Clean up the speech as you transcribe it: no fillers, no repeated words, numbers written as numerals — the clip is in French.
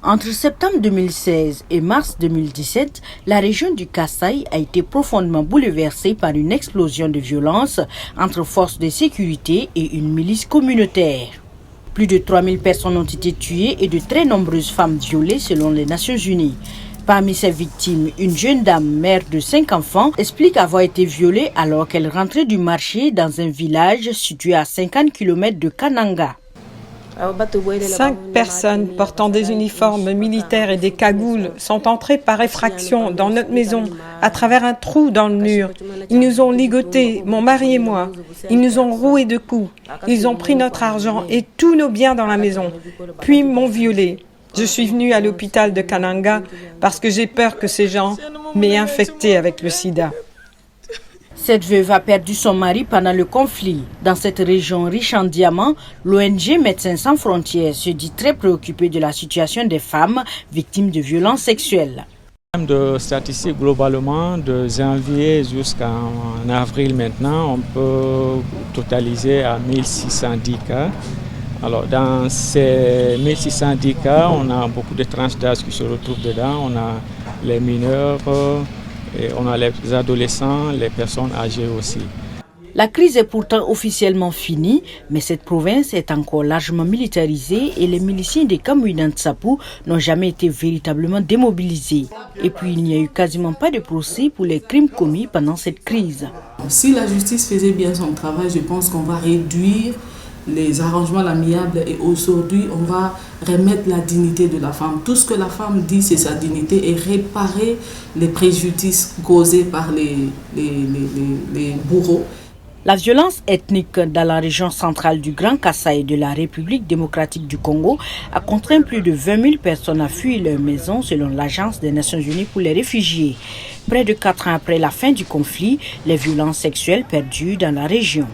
Entre septembre 2016 et mars 2017, la région du Kasaï a été profondément bouleversée par une explosion de violence entre forces de sécurité et une milice communautaire. Plus de 3000 personnes ont été tuées et de très nombreuses femmes violées selon les Nations Unies. Parmi ces victimes, une jeune dame, mère de 5 enfants, explique avoir été violée alors qu'elle rentrait du marché dans un village situé à 50 km de Kananga. 5 personnes portant des uniformes militaires et des cagoules sont entrées par effraction dans notre maison à travers un trou dans le mur. Ils nous ont ligotés, mon mari et moi. Ils nous ont roués de coups. Ils ont pris notre argent et tous nos biens dans la maison, puis m'ont violée. Je suis venue à l'hôpital de Kananga parce que j'ai peur que ces gens m'aient infectée avec le sida. Cette veuve a perdu son mari pendant le conflit. Dans cette région riche en diamants, l'ONG Médecins sans frontières se dit très préoccupée de la situation des femmes victimes de violences sexuelles. En termes de statistiques, globalement, de janvier jusqu'en avril maintenant, on peut totaliser à 1610 cas. Alors, dans ces 1610 cas, on a beaucoup de tranches d'âge qui se retrouvent dedans. On a les mineurs, et on a les adolescents, les personnes âgées aussi. La crise est pourtant officiellement finie, mais cette province est encore largement militarisée et les miliciens des Kamouina-Nsapu n'ont jamais été véritablement démobilisés. Et puis il n'y a eu quasiment pas de procès pour les crimes commis pendant cette crise. Si la justice faisait bien son travail, je pense qu'on va réduire les arrangements amiables et aujourd'hui on va remettre la dignité de la femme. Tout ce que la femme dit, c'est sa dignité et réparer les préjudices causés par les bourreaux. La violence ethnique dans la région centrale du Grand Kasaï de la République démocratique du Congo a contraint plus de 20 000 personnes à fuir leur maison selon l'Agence des Nations Unies pour les réfugiés. Près de 4 ans après la fin du conflit, les violences sexuelles perdurent dans la région.